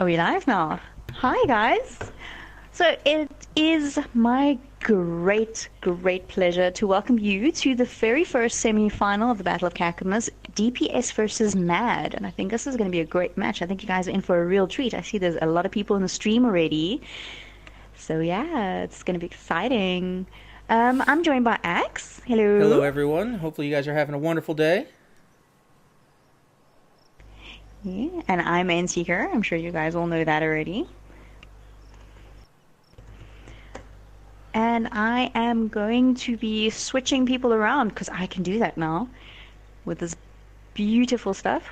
Are we live now? Hi, guys. So it is my great pleasure to welcome you to the very first semi-final of the Battle of Kakamas, DPS versus Mad. And I think this is going to be a great match. I think you guys are in for a real treat. I see there's a lot of people in the stream already. So yeah, it's going to be exciting. I'm joined by Axe. Hello, Hello. everyone. Hopefully, you guys are having a wonderful day. Yeah, and I'm Seeker. I'm sure you guys all know that already. And I am going to be switching people around because I can do that now with this beautiful stuff.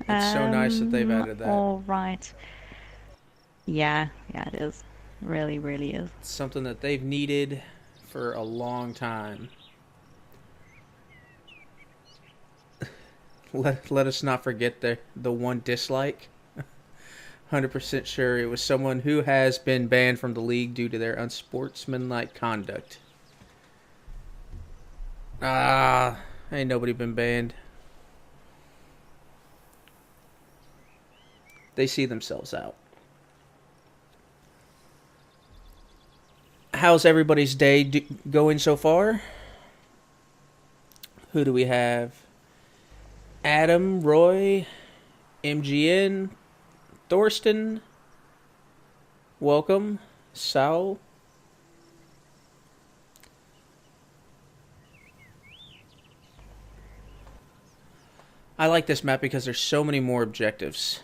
It's so nice that they've added that. All right. Yeah, it is. Really, really is. It's something that they've needed for a long time. Let us not forget the one dislike. 100% sure it was someone who has been banned from the league due to their unsportsmanlike conduct. Ain't nobody been banned. They see themselves out. How's everybody's day going so far? Who do we have? Adam, Roy, MGN, Thorsten, welcome, Saul. I like this map because there's so many more objectives.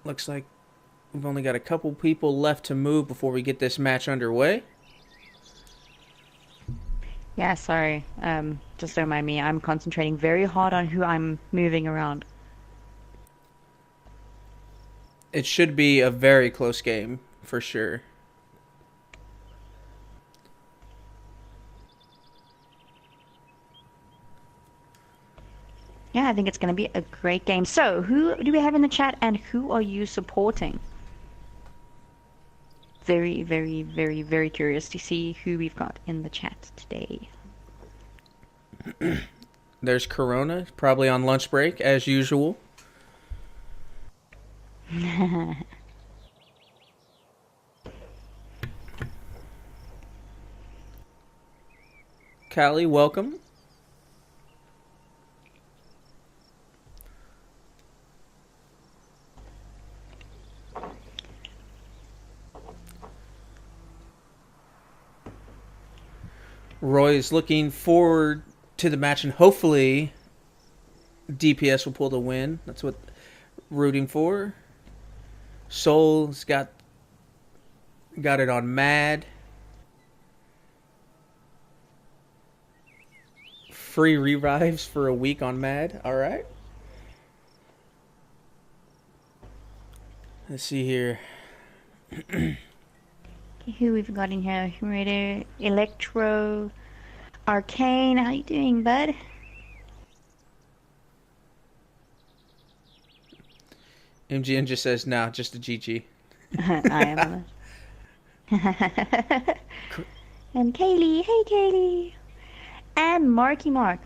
Looks like we've only got a couple people left to move before we get this match underway. Yeah, sorry. Just don't mind me. I'm concentrating very hard on who I'm moving around. It should be a very close game, for sure. Yeah, I think it's going to be a great game. So, who do we have in the chat and who are you supporting? Very curious to see who we've got in the chat today. There's Corona, probably on lunch break, as usual. Callie, welcome. Roy is looking forward to the match, and hopefully DPS will pull the win. That's what rooting for. Soul's got it on Mad. Free revives for a week on Mad. All right. Let's see here. Who we've got in here? Raider, Electro, Arcane. How you doing, bud? MGN just says, nah, just a GG. I am. And Kaylee. Hey, Kaylee. And Marky Mark.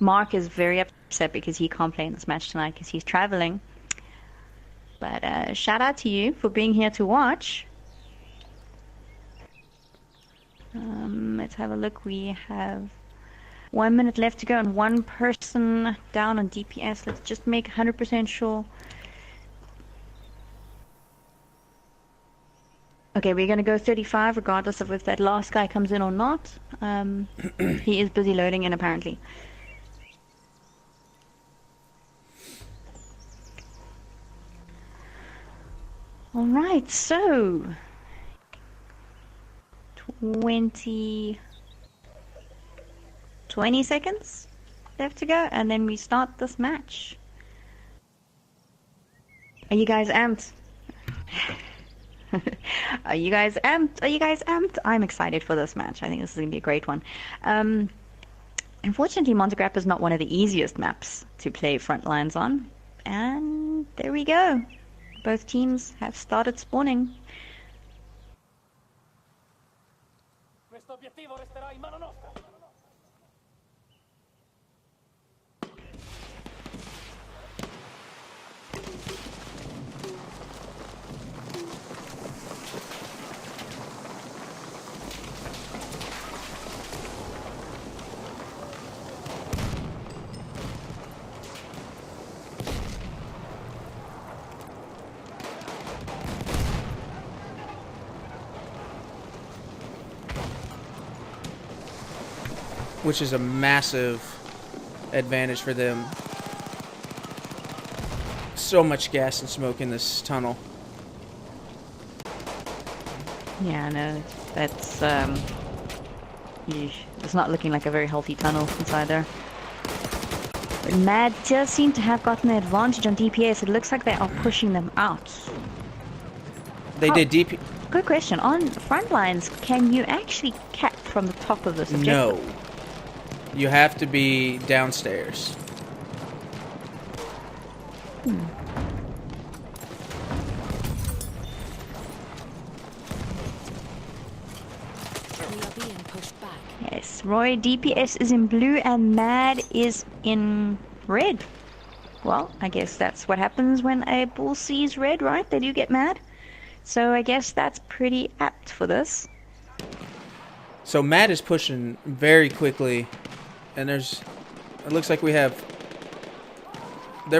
Mark is very upset because he can't play in this match tonight because he's traveling. But shout out to you for being here to watch. Let's have a look. We have 1 minute left to go and one person down on DPS. Let's just make 100% sure. Okay, we're going to go 35 regardless of if that last guy comes in or not. He is busy loading in apparently. Alright, so 20 seconds left to go and then we start this match. Are you guys amped? Are you guys amped? Are you guys amped? I'm excited for this match. I think this is going to be a great one. Unfortunately, Monte Grappa is not one of the easiest maps to play Frontlines on. And there we go. Both teams have started spawning. which is a massive advantage for them. So much gas and smoke in this tunnel. Yeah, no, that's yeesh. It's not looking like a very healthy tunnel inside there. But Mad does seem to have gotten the advantage on DPS. It looks like they are pushing them out. They did DP. Good question. On Frontlines, can you actually cap from the top of this objective? No. You have to be downstairs. Yes, Roy, DPS is in blue and Mad is in red. Well, I guess that's what happens when a bull sees red, right? They do get mad. So I guess that's pretty apt for this. So Mad is pushing very quickly, and it looks like they're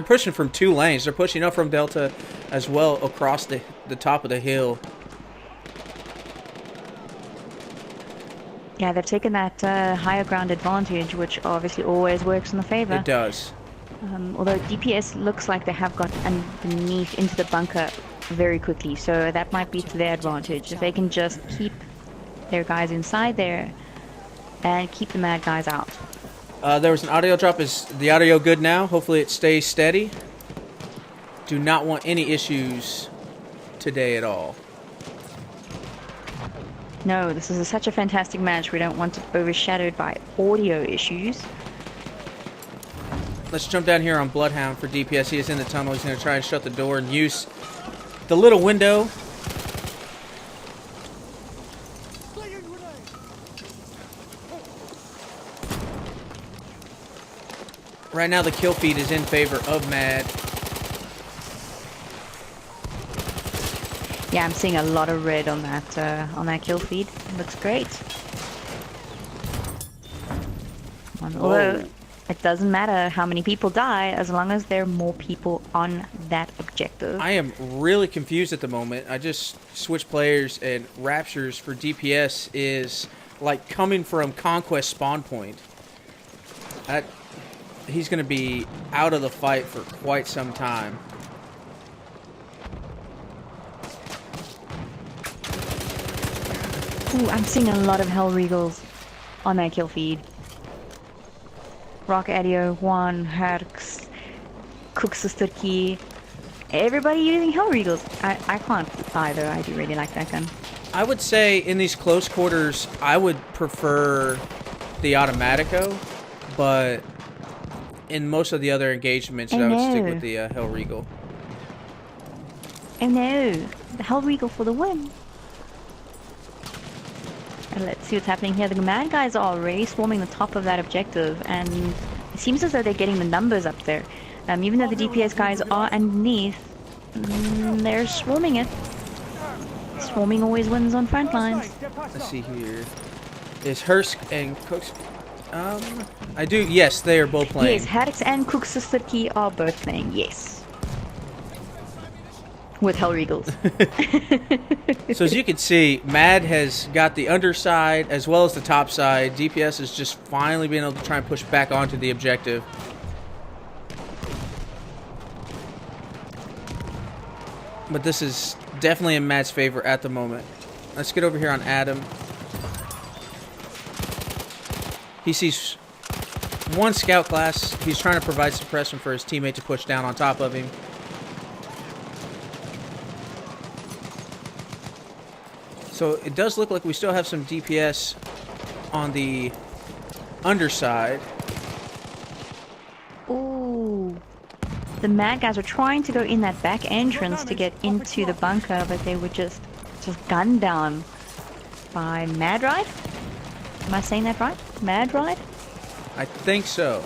pushing from 2 lanes. They're pushing up from Delta as well across the top of the hill. Yeah, they've taken that higher ground advantage, which obviously always works in the favor. It does. Although DPS looks like they have got underneath into the bunker very quickly, so that might be to their advantage. If they can just keep their guys inside there and keep the Mad guys out. There was an audio drop. Is the audio good now? Hopefully it stays steady. Do not want any issues today at all. No, this is such a fantastic match. We don't want it overshadowed by audio issues. Let's jump down here on Bloodhound for DPS. He is in the tunnel. He's going to try and shut the door and use the little window. Right now the kill feed is in favor of Mad. Yeah, I'm seeing a lot of red on that kill feed. Looks great. Although it doesn't matter how many people die as long as there are more people on that objective. I am really confused at the moment. I just switched players, and Raptures for DPS is like coming from Conquest spawn point. He's going to be out of the fight for quite some time. Ooh, I'm seeing a lot of Hell Regals on that kill feed. Rock Adio, Juan, Herx, Cook Sister Key. Everybody using Hell Regals. I can't either. I do really like that gun. I would say in these close quarters, I would prefer the Automatico, but in most of the other engagements, I would stick with the Hell Regal. Oh no, the Hell Regal for the win. And let's see what's happening here. The Mad guys are already swarming the top of that objective, and it seems as though they're getting the numbers up there. Even though the DPS guys are underneath, they're swarming it. Swarming always wins on Frontlines. Let's see here. Is Hursk and Cooks... I do... Yes, they are both playing. Yes, Herx and Cook Sister Key are both playing, yes. With Hell Regals. So as you can see, Mad has got the underside as well as the top side. DPS is just finally being able to try and push back onto the objective. But this is definitely in Mad's favor at the moment. Let's get over here on Adam. He sees one scout class. He's trying to provide suppression for his teammate to push down on top of him. So it does look like we still have some DPS on the underside. Ooh. The Mad guys were trying to go in that back entrance to get into the bunker, but they were just gunned down by Mad Ride? Am I saying that right? Mad Ride? I think so.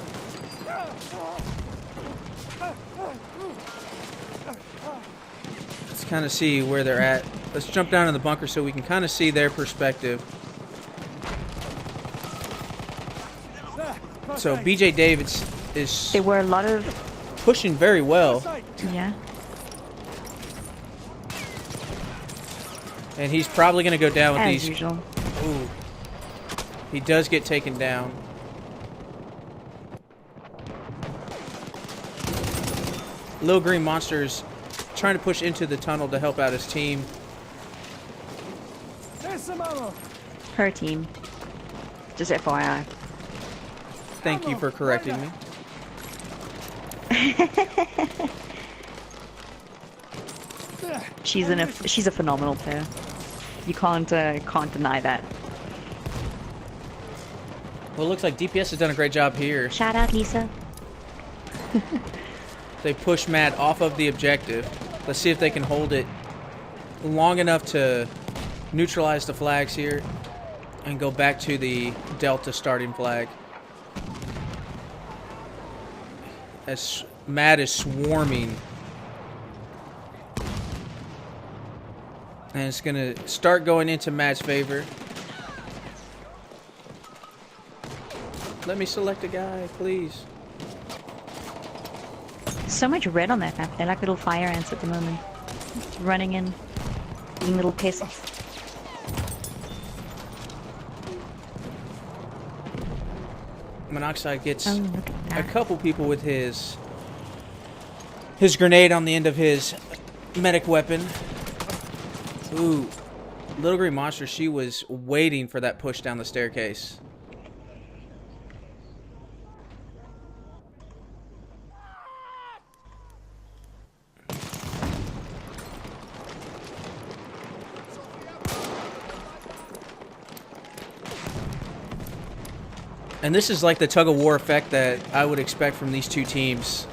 Let's kind of see where they're at. Let's jump down in the bunker so we can kind of see their perspective. So BJ Davids is... There were a lot of... pushing very well. Yeah. And he's probably going to go down with As these... usual. Ooh. He does get taken down. Little Green Monster's trying to push into the tunnel to help out his team. Her team. Just FYI. Thank you for correcting me. She's a phenomenal player. You can't deny that. Well, it looks like DPS has done a great job here. Shout out, Lisa. They push Matt off of the objective. Let's see if they can hold it long enough to neutralize the flags here and go back to the Delta starting flag. As Matt is swarming. And it's going to start going into Matt's favor. Let me select a guy, please. So much red on that map. They're like little fire ants at the moment. Just running in. Being little pests. Monoxide gets Oh, look at that. a couple people with his grenade on the end of his medic weapon. Ooh, Little Green Monster, she was waiting for that push down the staircase. And this is like the tug-of-war effect that I would expect from these two teams.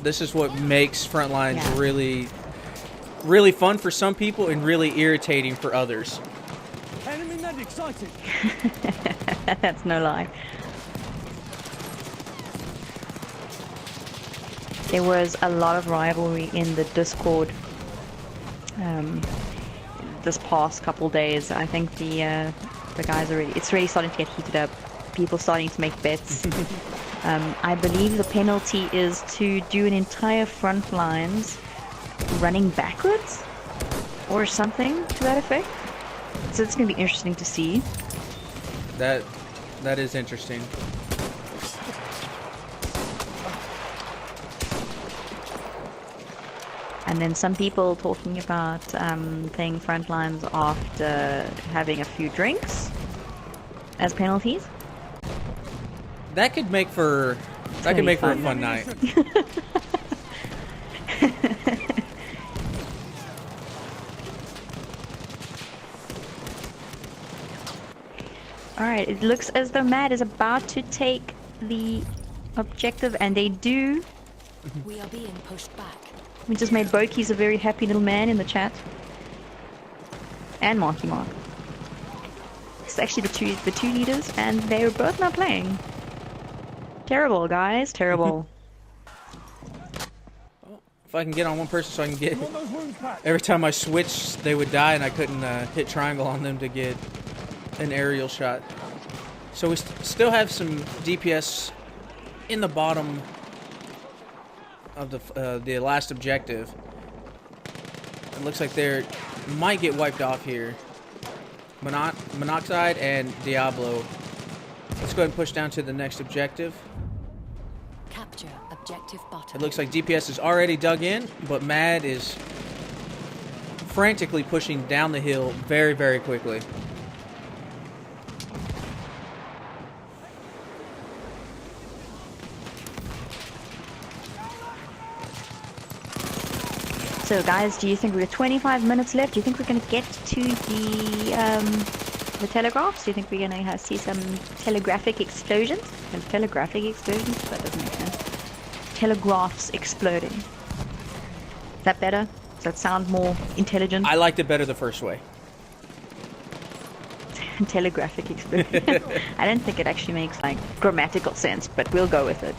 This is what makes Frontlines really fun for some people and really irritating for others. Enemy net excited. That's no lie. There was a lot of rivalry in the Discord this past couple days. I think the guys are it's really starting to get heated up. People starting to make bets. I believe the penalty is to do an entire front lines running backwards or something to that effect. So it's going to be interesting to see. That is interesting. And then some people talking about playing front lines after having a few drinks as penalties. That could make for a fun night. Alright, it looks as though Matt is about to take the objective, and they do. We are being pushed back. We just made Boki's a very happy little man in the chat. And Marky Mark. It's actually the two leaders, and they're both not playing. Terrible, guys. Terrible. If I can get on one person so I can get... You want those wounds back? Every time I switched, they would die, and I couldn't hit triangle on them to get an aerial shot. So we still have some DPS in the bottom of the last objective. It looks like they might get wiped off here. Monoxide and Diablo. Let's go ahead and push down to the next objective. Capture objective bottom. It looks like DPS is already dug in, but Mad is frantically pushing down the hill very, very quickly. So, guys, do you think we've got 25 minutes left? Do you think we're going to get to the telegraphs? Do you think we're going to see some telegraphic explosions? Telegraphic explosions? That doesn't make sense. Telegraphs exploding. Is that better? Does that sound more intelligent? I liked it better the first way. Telegraphic explosion. I don't think it actually makes like grammatical sense, but we'll go with it.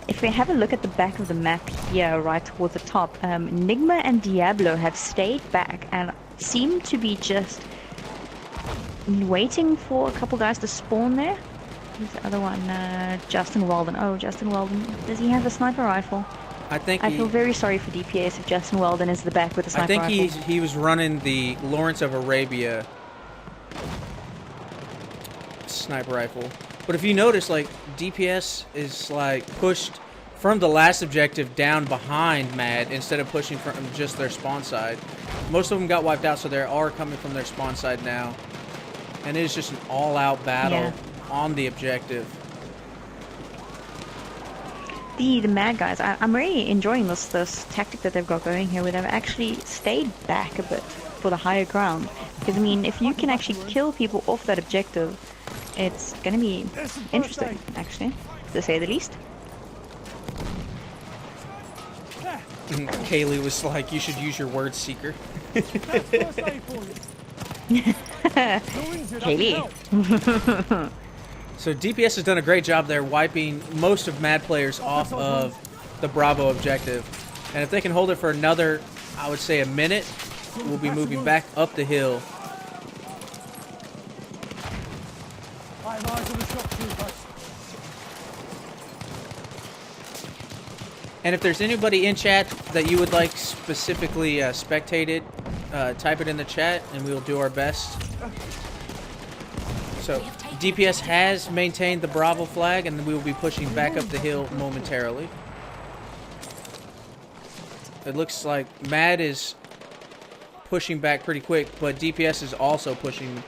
If we have a look at the back of the map here, right towards the top, Nigma and Diablo have stayed back and seem to be just waiting for a couple guys to spawn there. Who's the other one? Justin Walden. Oh, Justin Walden. Does he have a sniper rifle? I feel very sorry for DPS if Justin Walden is the back with a sniper rifle. I think he was running the Lawrence of Arabia sniper rifle. But if you notice, like, DPS is like pushed from the last objective down behind Mad instead of pushing from just their spawn side. Most of them got wiped out, so they are coming from their spawn side now. And it is just an all-out battle on the objective. The Mad guys, I'm really enjoying this tactic that they've got going here, where they've actually stayed back a bit for the higher ground. Because, I mean, if you can actually kill people off that objective, it's going to be interesting, actually, to say the least. Kaylee was like, you should use your word seeker. Kaylee. So DPS has done a great job there wiping most of Mad players off of the Bravo objective. And if they can hold it for another, I would say a minute, we'll be moving back up the hill. I have eyes on the shock troopers. And if there's anybody in chat that you would like specifically spectated, type it in the chat and we will do our best. So DPS has maintained the Bravo flag and we will be pushing back up the hill momentarily. It looks like Mad is pushing back pretty quick, but DPS is also pushing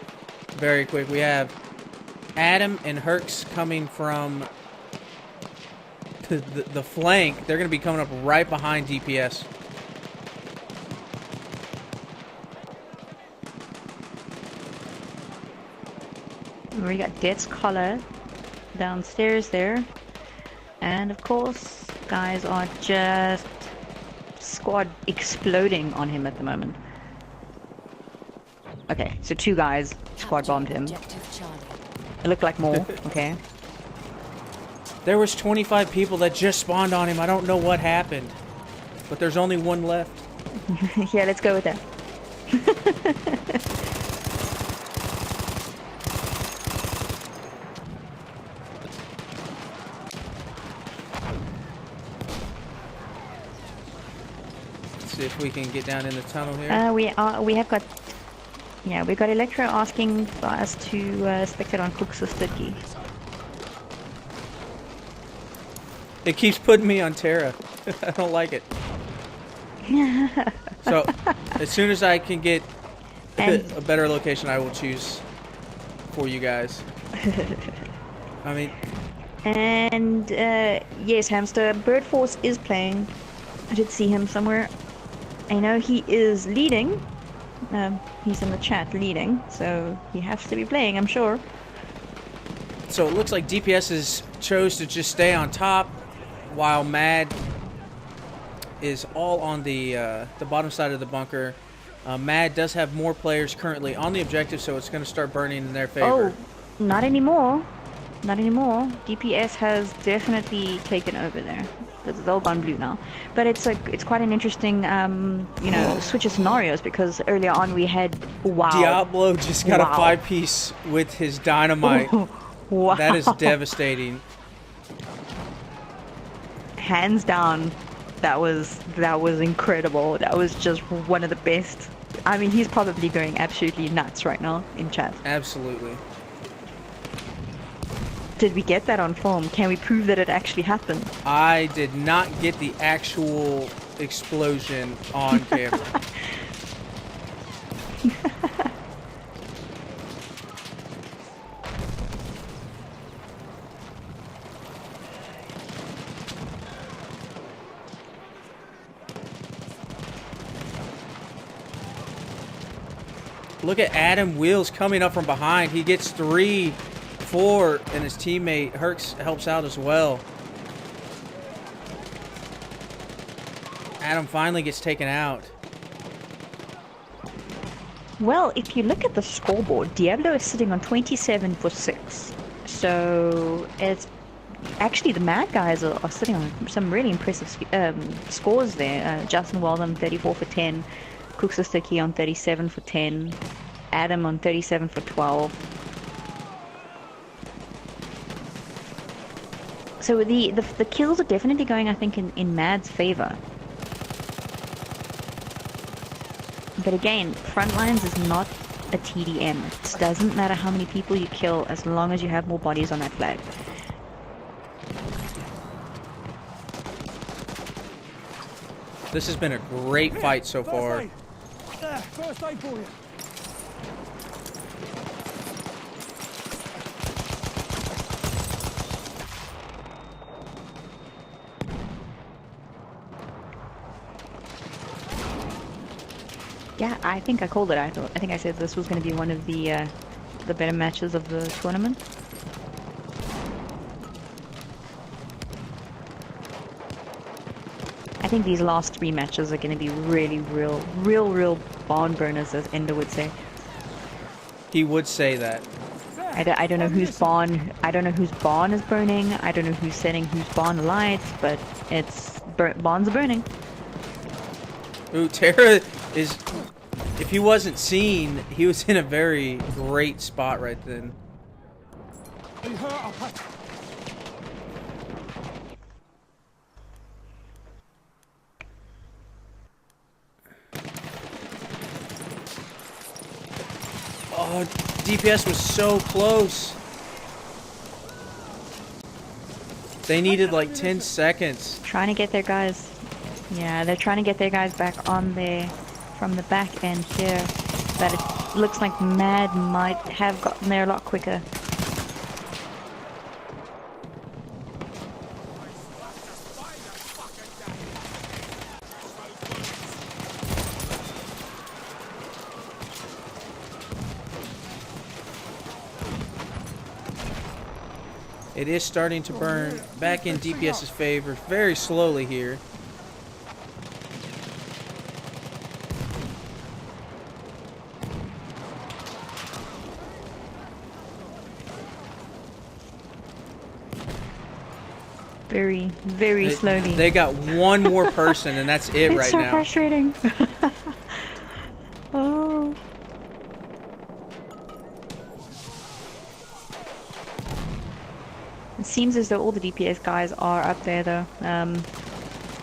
very quick. We have Adam and Herx coming from the flank. They're going to be coming up right behind DPS. We got Death's Collar downstairs there. And of course, guys are just squad exploding on him at the moment. Okay, so 2 guys squad bombed him. It looked like more, okay. There was 25 people that just spawned on him. I don't know what happened. But there's only 1 left. Yeah, let's go with that. Let's see if we can get down in the tunnel here. We have got, yeah, we got Electro asking for us to spectate on Cook's Sticky. It keeps putting me on Terra. I don't like it. So, as soon as I can get a better location, I will choose for you guys. I mean... And, yes, Hamster, Bird Force is playing. I did see him somewhere. I know he is leading. He's in the chat leading, so he has to be playing, I'm sure. So it looks like DPS chose to just stay on top, while Mad is all on the bottom side of the bunker. Mad does have more players currently on the objective, so it's going to start burning in their favor. Oh, not anymore. Not anymore. DPS has definitely taken over there. It's all gone blue now. But it's quite an interesting, you know, switch of scenarios, because earlier on we had, wow. Diablo just got a 5-piece with his dynamite. Wow. That is devastating. Hands down, that was incredible. That was just one of the best. I mean, he's probably going absolutely nuts right now in chat. Absolutely. Did we get that on film? Can we prove that it actually happened? I did not get the actual explosion on camera. Look at Adam Wheels coming up from behind. He gets 3, 4, and his teammate Herx helps out as well. Adam finally gets taken out. Well, if you look at the scoreboard, Diablo is sitting on 27 for 6. So it's actually the Mad guys are sitting on some really impressive scores there. Justin Weldon 34 for 10. Cooksa on 37 for 10. Adam on 37 for 12. So the kills are definitely going, I think, in Mad's favor. But again, Frontlines is not a TDM. It doesn't matter how many people you kill as long as you have more bodies on that flag. This has been a great fight so First far. aid. There, first aid for you. Yeah, I think I called it. I think I said this was going to be one of the better matches of the tournament. I think these last 3 matches are going to be really, real barn burners, as Ender would say. He would say that. I don't know whose barn. I don't know whose barn is burning. I don't know who's setting whose barn alight, but it's barns are burning. Ooh, Terra is... If he wasn't seen, he was in a very great spot right then. Are you hurt? I'll patch. Oh, DPS was so close. They needed like 10 seconds. Trying to get their guys. Yeah, they're trying to get their guys back on there from the back end here. But it looks like Mad might have gotten there a lot quicker. It is starting to burn back in DPS's favor very slowly here. Very slowly. They got one more person, and that's it right now. It's so frustrating. Oh. It seems as though all the DPS guys are up there, though.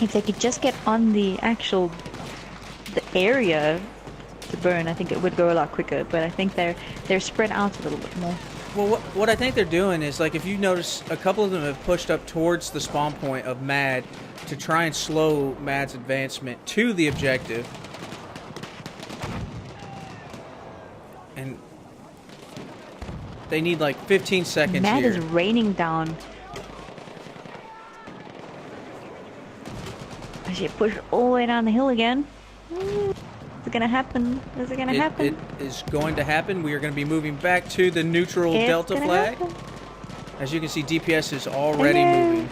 If they could just get on the area to burn, I think it would go a lot quicker. But I think they're spread out a little bit more. Well, what I think they're doing is, like, if you notice, a couple of them have pushed up towards the spawn point of Mad to try and slow Mad's advancement to the objective. And they need like 15 seconds Mad here. is raining down. I should push all the way down the hill again. Is it gonna happen? Is it gonna happen? It is going to happen. We are going to be moving back to the neutral Delta flag. Happen. As you can see, DPS is already moving.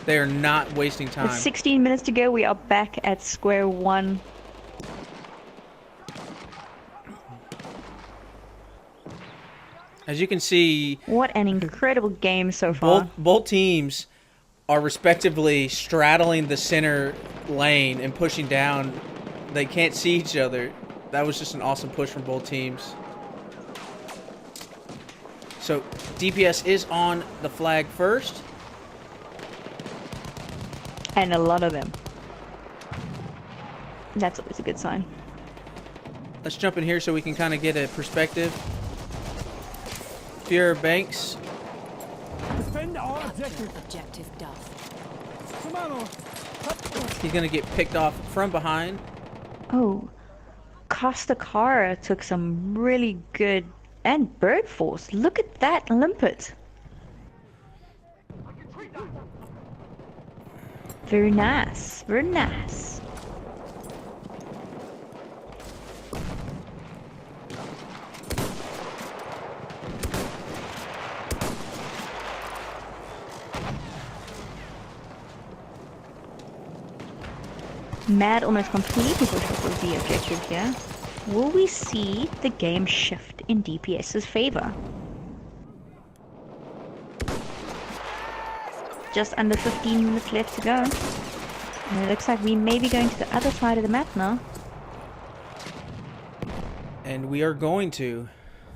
They are not wasting time. With 16 minutes to go, we are back at square one. As you can see, what an incredible game so far. Both teams are respectively straddling the center lane and pushing down. They can't see each other. That was just an awesome push from both teams. So DPS is on the flag first. And a lot of them. That's always a good sign. Let's jump in here so we can kind of get a perspective. Fear Banks. Defend our objective. Objective Duff. Come on. He's going to get picked off from behind. Oh, Costa Cara took some really good, and Bird Force. Look at that limpet. Very nice, very nice. Mad almost completely pushes the objective here. Will we see the game shift in DPS's favor? Just under 15 minutes left to go. And it looks like we may be going to the other side of the map now. And we are going to.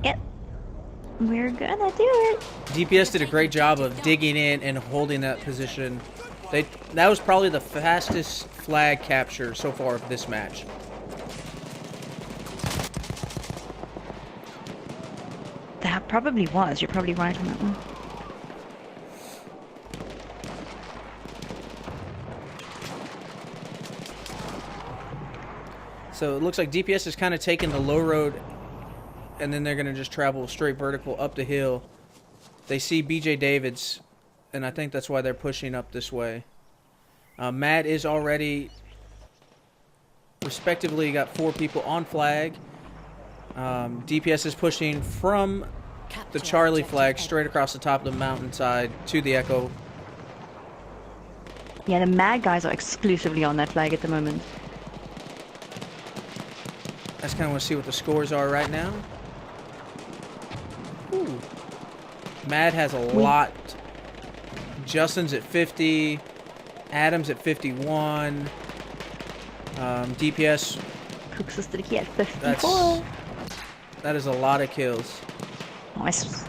Yep. We're gonna do it. DPS did a great job of digging in and holding that position. That was probably the fastest flag capture so far of this match. That probably was. You're probably right on that one. So it looks like DPS is kind of taking the low road, and then they're going to just travel straight vertical up the hill. They see BJ Davids, and I think that's why they're pushing up this way. Matt is already, respectively, got 4 people on flag. DPS is pushing from the Charlie flag straight across the top of the mountainside to the Echo. Yeah, the Mad guys are exclusively on that flag at the moment. I just kind of want to see what the scores are right now. Ooh. Mad has a lot. Justin's at 50. Adam's at 51. DPS. Cooks is sticky at 54. That is a lot of kills. Nice.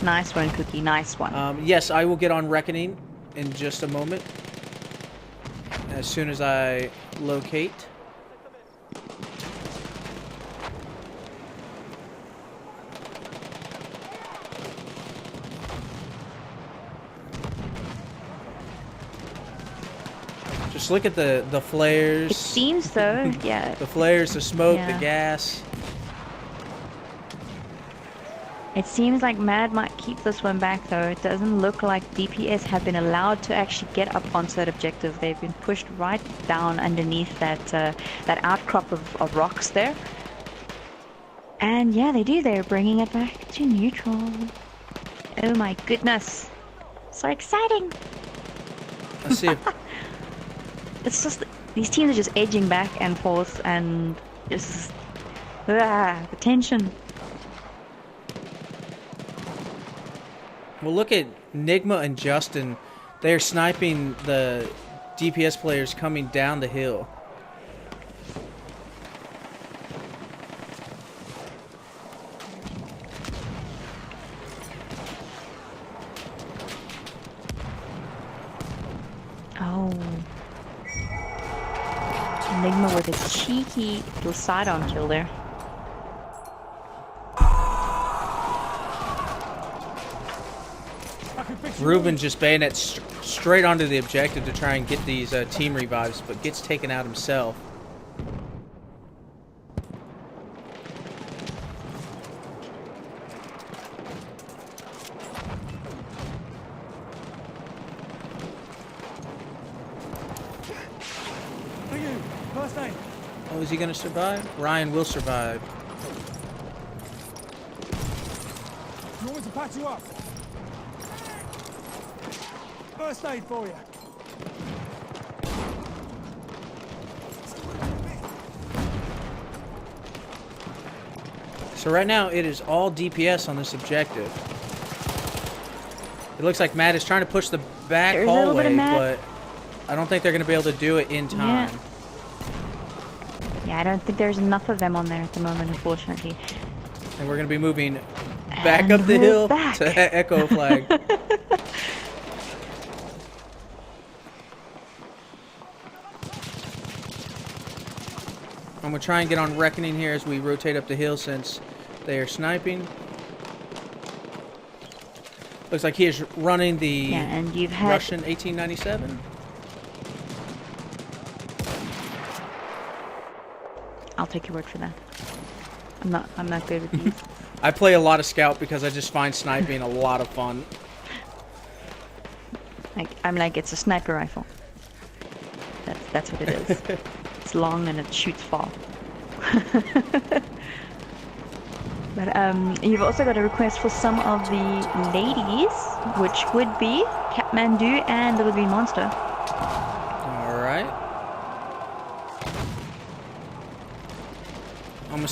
Nice one, Cookie. Nice one. Yes, I will get on Reckoning in just a moment. As soon as I locate. Just look at the flares. It seems so, yeah. The flares, the smoke, Yeah. the gas. It seems like Mad might keep this one back, though. It doesn't look like DPS have been allowed to actually get up onto that objective. They've been pushed right down underneath that that outcrop of rocks there. And yeah, they do. They're bringing it back to neutral. Oh my goodness. So exciting. Let's see if It's just, these teams are just edging back and forth and just, the tension. well, look at Nigma and Justin. They're sniping the DPS players coming down the hill. Oh. Enigma with a cheeky little side-on kill there. I can fix you. Ruben just bayonet straight onto the objective to try and get these team revives, but gets taken out himself. Thank you. First aid. Oh, is he going to survive? Ryan will survive. You want me to patch you up? First aid for you. So right now it is all DPS on this objective. It looks like Matt is trying to push the back There's a little bit hallway, of Matt. but I don't think they're going to be able to do it in time. Yeah, I don't think there's enough of them on there at the moment, unfortunately. And we're going to be moving back And up the we're hill back. to Echo flag. I'm going to try and get on Reckoning here as we rotate up the hill since they are sniping. Looks like he is running the Yeah, and you've had Russian 1897. I'll take your word for that. I'm not good with these. I play a lot of Scout because I just find sniping a lot of fun. I'm like, it's a sniper rifle. That's what it is. It's long and it shoots far. But you've also got a request for some of the ladies, which would be Kathmandu and Little Green Monster. All right. I'm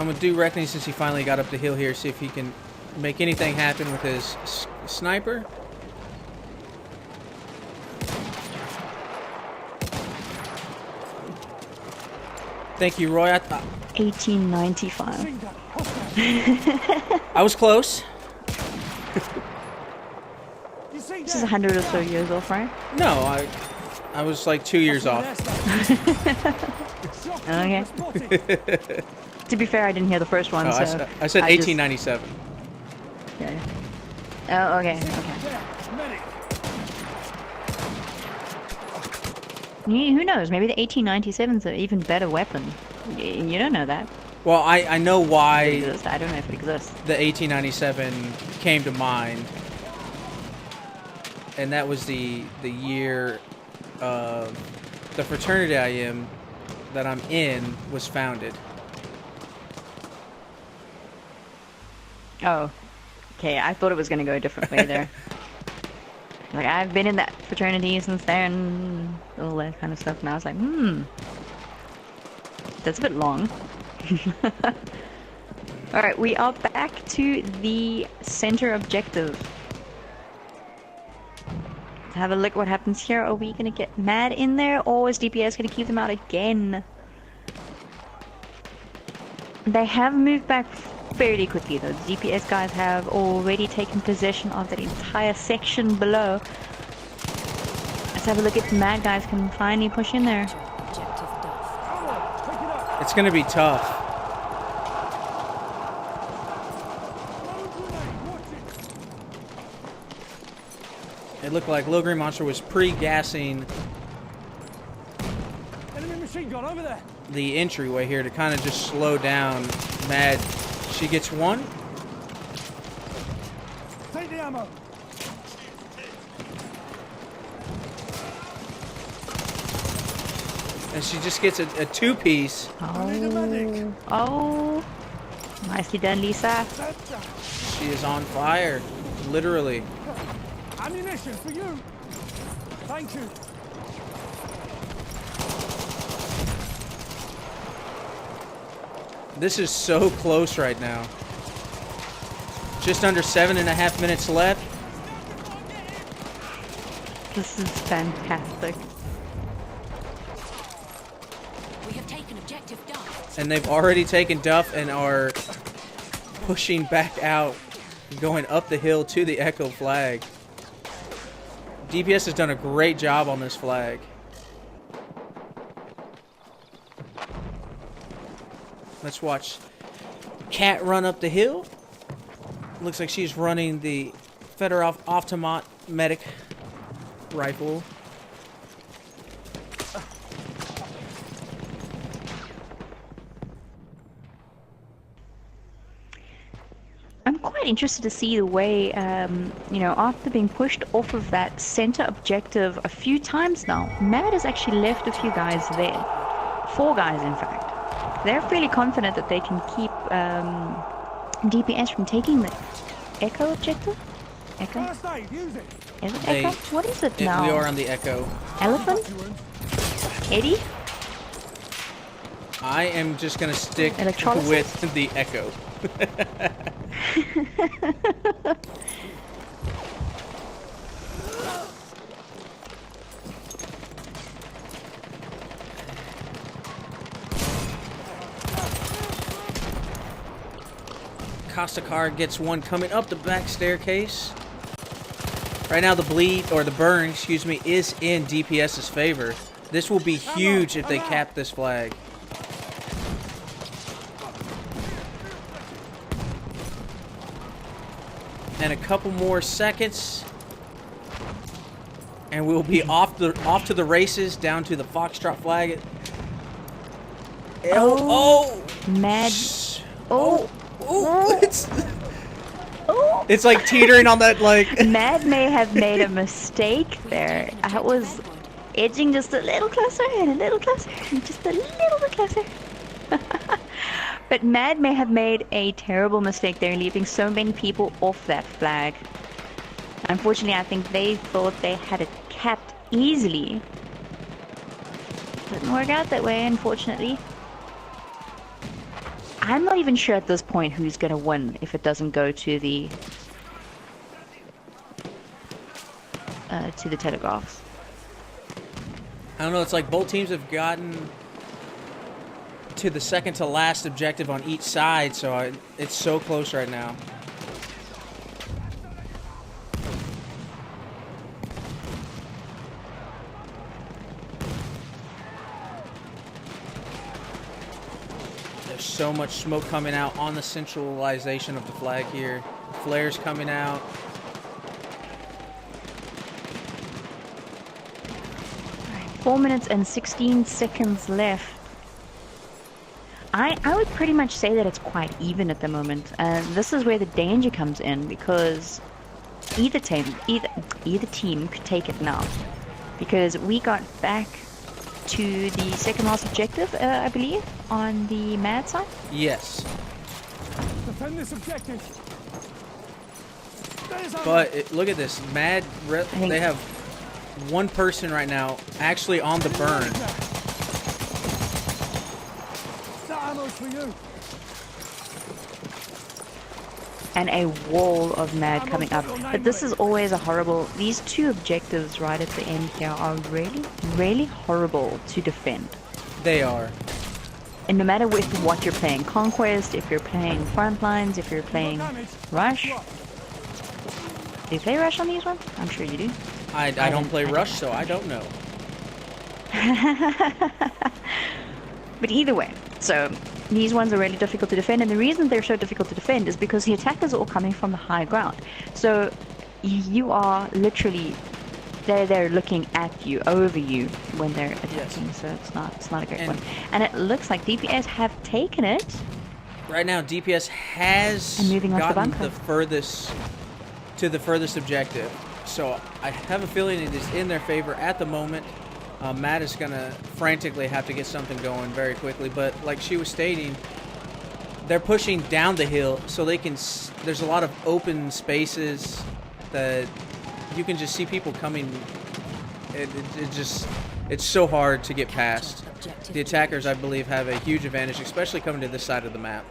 gonna do Reckoning since he finally got up the hill here. See if he can make anything happen with his sniper. Thank you, Roy. 1895. I was close. You see This is 100 or so years off, right? No, I was like 2 years off. Okay. To be fair, I didn't hear the first one, Oh, so I said I just- 1897. Yeah. Oh, okay, okay. Who knows? Maybe the 1897's an even better weapon. You don't know that. Well, I know It why exists. I don't know if it exists. the 1897 came to mind, and that was the year the fraternity that I'm in was founded. Oh, okay. I thought it was going to go a different way there. Like, I've been in that fraternity since then, all that kind of stuff, and I was like, that's a bit long. Alright, we are back to the center objective. Have a look what happens here. Are we gonna get Mad in there, or is DPS gonna keep them out again? They have moved back fairly quickly though. The DPS guys have already taken possession of that entire section below. Let's have a look if the Mad guys can finally push in there. Objective Duff. Come on, pick it up. It's gonna be tough. Load grenade, watch it. It looked like Lil Green Monster was pre-gassing Enemy machine gun over there. the entryway here to kind of just slow down Mad. She gets one. Take the ammo. And she just gets a two-piece. I need a medic. Oh, nicely done, Lisa. That's that. She is on fire, literally. Ammunition for you. Thank you. This is so close right now. Just under 7.5 minutes left. This is fantastic. We have taken objective Duff. And they've already taken Duff and are pushing back out, going up the hill to the Echo flag. DPS has done a great job on this flag. Let's watch Cat run up the hill. Looks like she's running the Fedorov Automat Medic rifle. I'm quite interested to see the way, after being pushed off of that center objective a few times now, Mad has actually left a few guys there. 4 guys, in fact. They're fairly confident that they can keep DPS from taking the Echo objective? Echo? First aid, use it. Is it They- Echo? What is it now? We are on the Echo. Elephant? Eddie? I am just going to stick Electrolysis? with the Echo. Costacar gets one coming up the back staircase. Right now the burn, is in DPS's favor. This will be huge if they cap this flag. And a couple more seconds, and we'll be off to the races, down to the Foxtrot flag. Oh! Mad. Oh! Oh! Oh! It's like teetering on that, like... Mad may have made a mistake there. I was edging just a little closer and a little closer and just a little bit closer. But Mad may have made a terrible mistake there, leaving so many people off that flag. Unfortunately, I think they thought they had it capped easily. Didn't work out that way, unfortunately. I'm not even sure at this point who's going to win if it doesn't go to the telegraphs. I don't know, it's like both teams have gotten to the second to last objective on each side, so it's so close right now. There's so much smoke coming out on the centralization of the flag here. Flares coming out. Alright, 4 minutes and 16 seconds left. I would pretty much say that it's quite even at the moment. This is where the danger comes in because either team could take it now, because we got back to the second last objective, I believe, on the Mad side. Yes. Defend this objective. There's ammo. But look at this. Mad, they have one person right now actually on the burn. That ammo's for you. And a wall of Mad coming up. But this is always a horrible... These two objectives right at the end here are really, really horrible to defend. They are. And no matter with what you're playing, Conquest, if you're playing Frontlines, if you're playing Rush. Do you play Rush on these ones? I'm sure you do. I don't play Rush, so I don't know. But either way, so these ones are really difficult to defend, and the reason they're so difficult to defend is because the attackers are all coming from the high ground. So you are literally they're looking at you, over you when they're attacking. Yes. So it's not a great one. And it looks like DPS have taken it. Right now, DPS has gotten the furthest to the furthest objective. So I have a feeling it is in their favor at the moment. Matt is going to frantically have to get something going very quickly. But like she was stating, they're pushing down the hill so they can... There's a lot of open spaces that you can just see people coming. It's so hard to get past. The attackers, I believe, have a huge advantage, especially coming to this side of the map.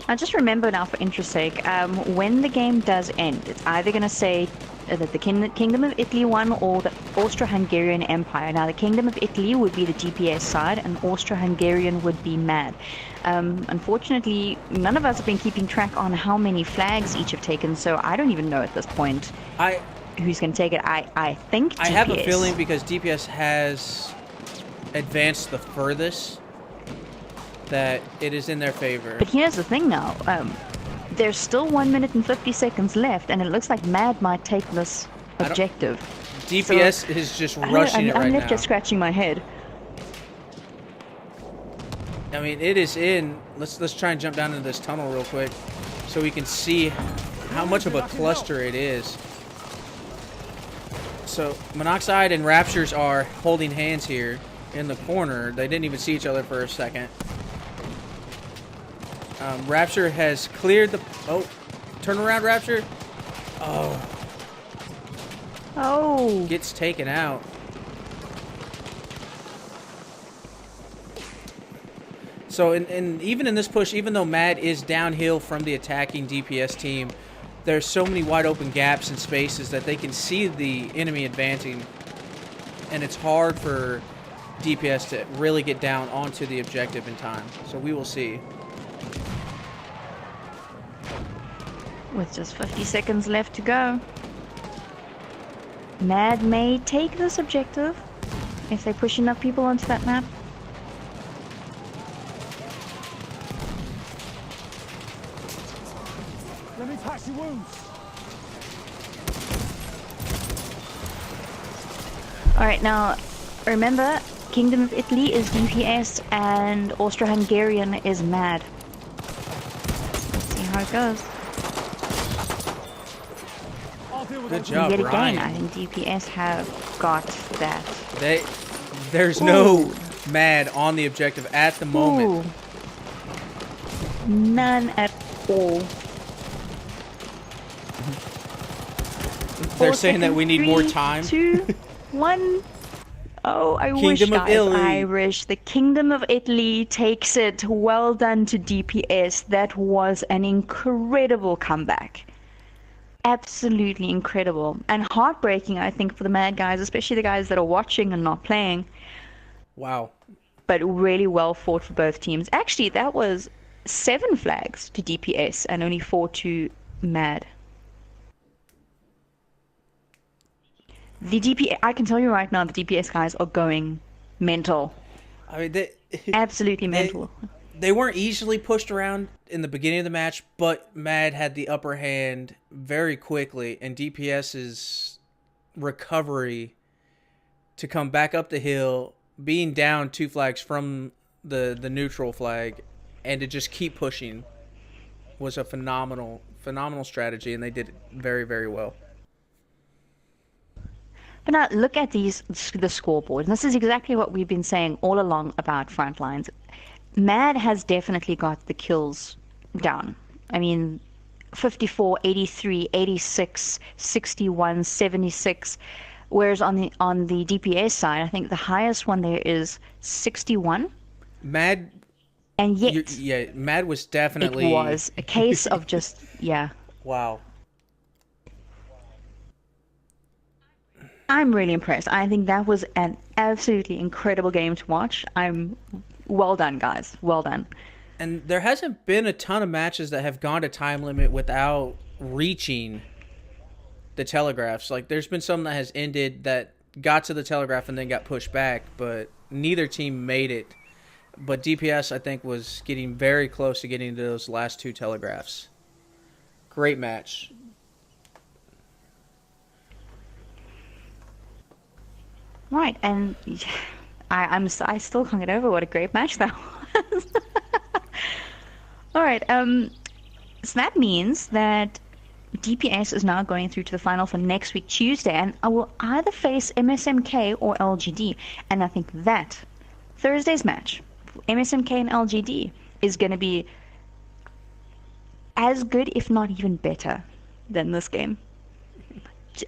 Now just remember now, for interest's sake, when the game does end, it's either going to say that the Kingdom of Italy won or the Austro-Hungarian Empire. Now the Kingdom of Italy would be the DPS side and Austro-Hungarian would be MAD. Unfortunately, none of us have been keeping track on how many flags each have taken, so I don't even know at this point who's going to take it. I think DPS. I have a feeling because DPS has advanced the furthest that it is in their favor. But here's the thing now. There's still 1 minute and 50 seconds left, and it looks like MAD might take this objective. DPS is just rushing it right now. I'm left just scratching my head. I mean, it is in. Let's try and jump down into this tunnel real quick so we can see how much of a cluster it is. So Monoxide and Raptures are holding hands here in the corner. They didn't even see each other for a second. Rapture has cleared the... Oh, turn around, Rapture. Oh. Gets taken out. So, even in this push, even though Mad is downhill from the attacking DPS team, there's so many wide open gaps and spaces that they can see the enemy advancing. And it's hard for DPS to really get down onto the objective in time. So we will see. With just 50 seconds left to go. Mad may take this objective if they push enough people onto that map. Let me patch your wounds. Alright, now remember, Kingdom of Italy is DPS and Austro-Hungarian is MAD. Let's see how it goes. Good job, yet Ryan. again, I think DPS have got that. There's no MAD on the objective at the moment. Ooh. None at all. They're saying that we need more time. 3, 2, 1. Oh, I wish, Kingdom of guys, Italy. Irish. The Kingdom of Italy takes it. Well done to DPS. That was an incredible comeback. Absolutely incredible. And heartbreaking, I think, for the Mad guys, especially the guys that are watching and not playing. Wow. But really well fought for both teams. Actually, that was 7 flags to DPS and only 4 to Mad. The DPS, I can tell you right now, the DPS guys are going mental. I mean, absolutely mental. They weren't easily pushed around in the beginning of the match, but Mad had the upper hand very quickly, and DPS's recovery to come back up the hill being down 2 flags from the neutral flag and to just keep pushing was a phenomenal strategy, and they did it very, very well. But now look at the scoreboard. And this is exactly what we've been saying all along about Frontlines. Mad has definitely got the kills down. I mean, 54, 83, 86, 61, 76. Whereas on the DPS side, I think the highest one there is 61. Mad. And yet, Yeah, Mad was definitely. It was a case of just, yeah. Wow. I'm really impressed. I think that was an absolutely incredible game to watch. Well done, guys. Well done. And there hasn't been a ton of matches that have gone to time limit without reaching the telegraphs. Like, there's been some that has ended that got to the telegraph and then got pushed back, but neither team made it. But DPS, I think, was getting very close to getting to those last 2 telegraphs. Great match. Right, and I still can't get over what a great match that was. All right, so that means that DPS is now going through to the final for next week, Tuesday, and I will either face MSMK or LGD. And I think that Thursday's match, MSMK and LGD, is going to be as good, if not even better, than this game.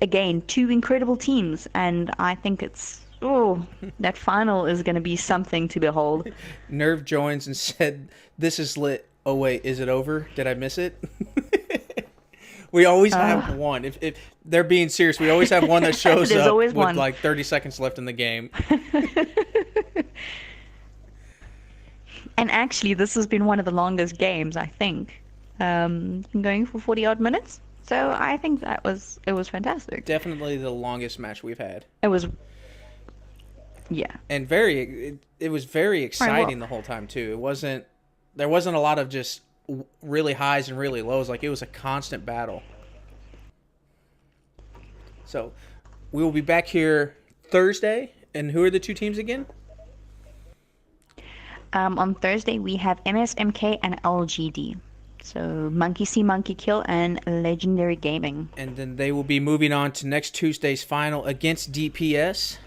Again, 2 incredible teams, and I think that final is going to be something to behold. Nerve joins and said, "This is lit." Oh wait, is it over? Did I miss it? We always have one. If they're being serious, we always have one that shows up with one. Like 30 seconds left in the game. And actually, this has been one of the longest games, I think. Going for 40-odd minutes. So I think it was fantastic. Definitely the longest match we've had. It was, yeah. And it was very exciting the whole time too. There wasn't a lot of just really highs and really lows. Like, it was a constant battle. So we will be back here Thursday. And who are the 2 teams again? On Thursday we have MSMK and LGD. So Monkey See Monkey Kill and Legendary Gaming. And then they will be moving on to next Tuesday's final against DPS.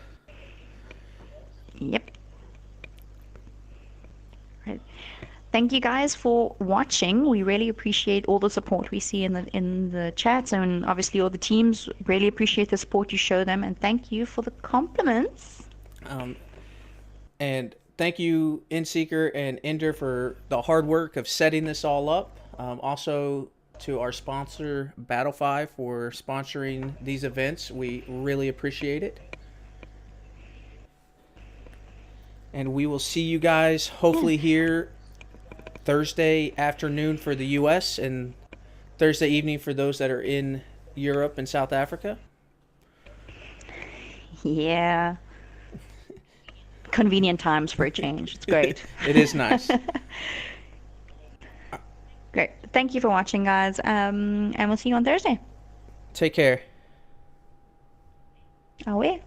Yep. Right. Thank you guys for watching. We really appreciate all the support we see in the chats, and obviously all the teams really appreciate the support you show them. And thank you for the compliments. And thank you, Inseeker and Ender, for the hard work of setting this all up. Also to our sponsor, Battle5, for sponsoring these events. We really appreciate it. And we will see you guys hopefully here Thursday afternoon for the U.S. and Thursday evening for those that are in Europe and South Africa. Yeah. Convenient times for a change. It's great. It is nice. Great. Thank you for watching, guys. And we'll see you on Thursday. Take care. Away.